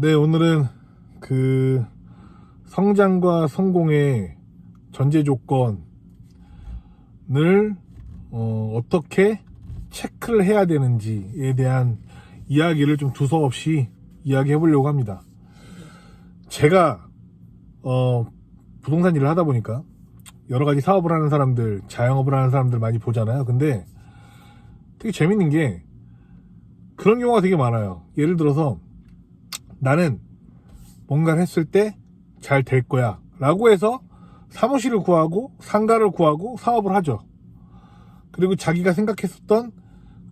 네, 오늘은 그 성장과 성공의 전제 조건을 어떻게 체크를 해야 되는지에 대한 이야기를 좀 두서없이 이야기해 보려고 합니다. 제가 부동산 일을 하다 보니까 여러 가지 사업을 하는 사람들, 자영업을 하는 사람들 많이 보잖아요. 근데 되게 재밌는 게 그런 경우가 되게 많아요. 예를 들어서 나는 뭔가를 했을 때 잘 될 거야 라고 해서 사무실을 구하고 상가를 구하고 사업을 하죠. 그리고 자기가 생각했었던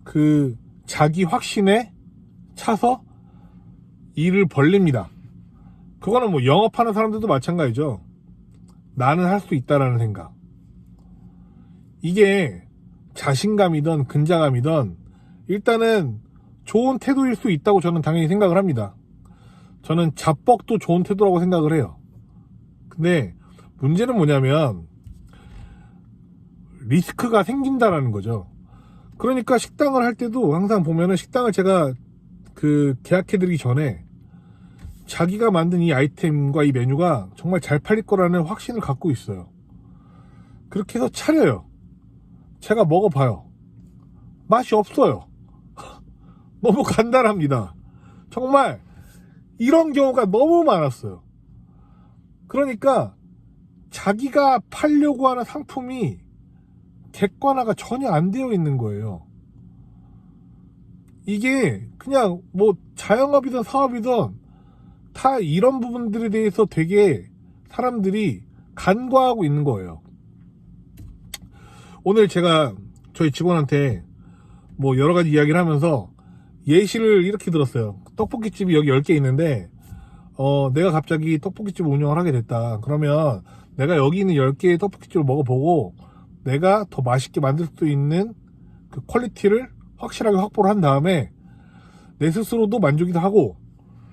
그 자기 확신에 차서 일을 벌립니다. 그거는 뭐 영업하는 사람들도 마찬가지죠. 나는 할 수 있다라는 생각. 이게 자신감이든 근자감이든 일단은 좋은 태도일 수 있다고 저는 당연히 생각을 합니다. 저는 자뻑도 좋은 태도라고 생각을 해요. 근데 문제는 뭐냐면 리스크가 생긴다라는 거죠. 그러니까 식당을 할 때도 항상 보면은 식당을 제가 계약해드리기 전에 자기가 만든 이 아이템과 이 메뉴가 정말 잘 팔릴 거라는 확신을 갖고 있어요. 그렇게 해서 차려요. 제가 먹어봐요. 맛이 없어요. 너무 간단합니다. 정말 이런 경우가 너무 많았어요. 그러니까 자기가 팔려고 하는 상품이 객관화가 전혀 안 되어 있는 거예요. 이게 그냥 뭐 자영업이든 사업이든 다 이런 부분들에 대해서 되게 사람들이 간과하고 있는 거예요. 오늘 제가 저희 직원한테 뭐 여러 가지 이야기를 하면서 예시를 이렇게 들었어요. 떡볶이집이 여기 10개 있는데 내가 갑자기 떡볶이집을 운영을 하게 됐다. 그러면 내가 여기 있는 10개의 떡볶이집을 먹어보고 내가 더 맛있게 만들 수 있는 그 퀄리티를 확실하게 확보를 한 다음에 내 스스로도 만족이 하고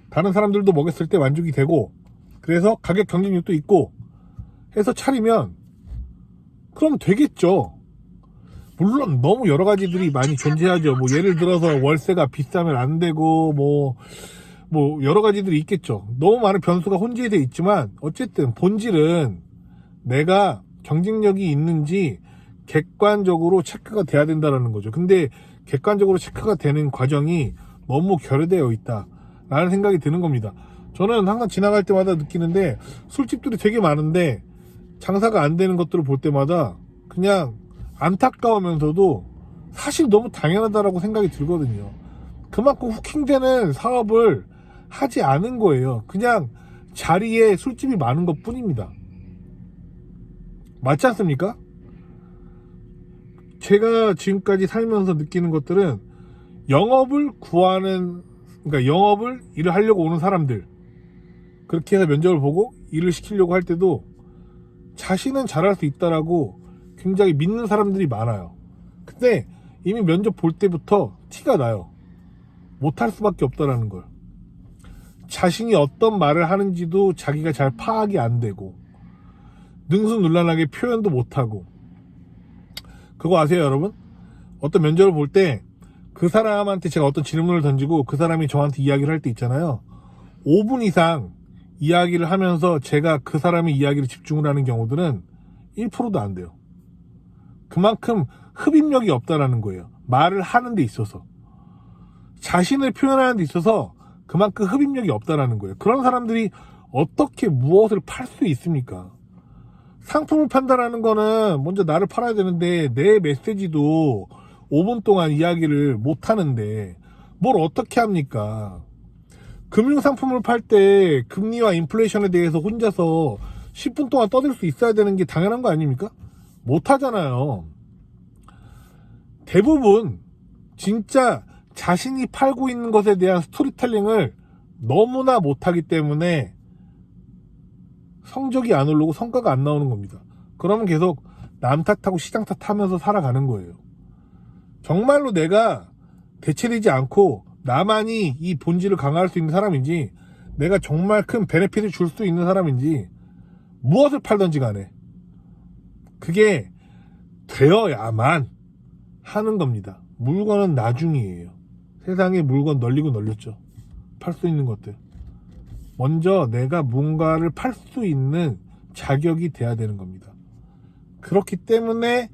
다른 사람들도 먹였을 때 만족이 되고 그래서 가격 경쟁력도 있고 해서 차리면 그럼 되겠죠. 물론 너무 여러 가지들이 많이 존재하죠. 뭐 예를 들어서 월세가 비싸면 안 되고 뭐 여러 가지들이 있겠죠. 너무 많은 변수가 혼재되어 있지만 어쨌든 본질은 내가 경쟁력이 있는지 객관적으로 체크가 돼야 된다는 거죠. 근데 객관적으로 체크가 되는 과정이 너무 결여되어 있다 라는 생각이 드는 겁니다. 저는 항상 지나갈 때마다 느끼는데 술집들이 되게 많은데 장사가 안 되는 것들을 볼 때마다 그냥 안타까우면서도 사실 너무 당연하다라고 생각이 들거든요. 그만큼 후킹되는 사업을 하지 않은 거예요. 그냥 자리에 술집이 많은 것 뿐입니다. 맞지 않습니까? 제가 지금까지 살면서 느끼는 것들은 영업을 구하는, 그러니까 영업을 일을 하려고 오는 사람들, 그렇게 해서 면접을 보고 일을 시키려고 할 때도 자신은 잘할 수 있다라고 굉장히 믿는 사람들이 많아요. 근데 이미 면접 볼 때부터 티가 나요. 못할 수밖에 없다라는 걸. 자신이 어떤 말을 하는지도 자기가 잘 파악이 안 되고 능수능란하게 표현도 못하고. 그거 아세요 여러분? 어떤 면접을 볼 때 그 사람한테 제가 어떤 질문을 던지고 그 사람이 저한테 이야기를 할 때 있잖아요. 5분 이상 이야기를 하면서 제가 그 사람의 이야기를 집중을 하는 경우들은 1%도 안 돼요. 그만큼 흡입력이 없다라는 거예요. 말을 하는 데 있어서. 자신을 표현하는 데 있어서 그만큼 흡입력이 없다라는 거예요. 그런 사람들이 어떻게 무엇을 팔 수 있습니까? 상품을 판다라는 거는 먼저 나를 팔아야 되는데 내 메시지도 5분 동안 이야기를 못 하는데 뭘 어떻게 합니까? 금융상품을 팔 때 금리와 인플레이션에 대해서 혼자서 10분 동안 떠들 수 있어야 되는 게 당연한 거 아닙니까? 못 하잖아요. 대부분 진짜 자신이 팔고 있는 것에 대한 스토리텔링을 너무나 못하기 때문에 성적이 안 오르고 성과가 안 나오는 겁니다. 그러면 계속 남 탓하고 시장 탓하면서 살아가는 거예요. 정말로 내가 대체되지 않고 나만이 이 본질을 강화할 수 있는 사람인지 내가 정말 큰 베네핏을 줄 수 있는 사람인지 무엇을 팔던지 간에 그게 되어야만 하는 겁니다. 물건은 나중이에요. 세상에 물건 널리고 널렸죠. 팔 수 있는 것들. 먼저 내가 뭔가를 팔 수 있는 자격이 돼야 되는 겁니다. 그렇기 때문에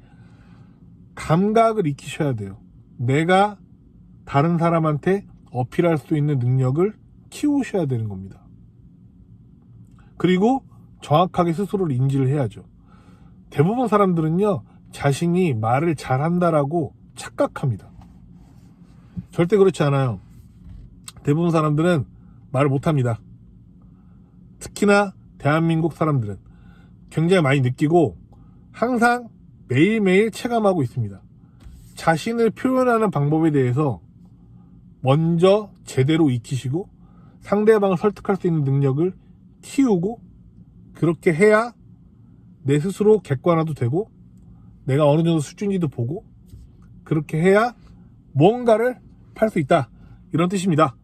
감각을 익히셔야 돼요. 내가 다른 사람한테 어필할 수 있는 능력을 키우셔야 되는 겁니다. 그리고 정확하게 스스로를 인지를 해야죠. 대부분 사람들은요, 자신이 말을 잘한다라고 착각합니다. 절대 그렇지 않아요. 대부분 사람들은 말을 못합니다. 특히나 대한민국 사람들은 굉장히 많이 느끼고 항상 매일매일 체감하고 있습니다. 자신을 표현하는 방법에 대해서 먼저 제대로 익히시고 상대방을 설득할 수 있는 능력을 키우고, 그렇게 해야 내 스스로 객관화도 되고 내가 어느 정도 수준인지도 보고, 그렇게 해야 뭔가를 팔 수 있다, 이런 뜻입니다.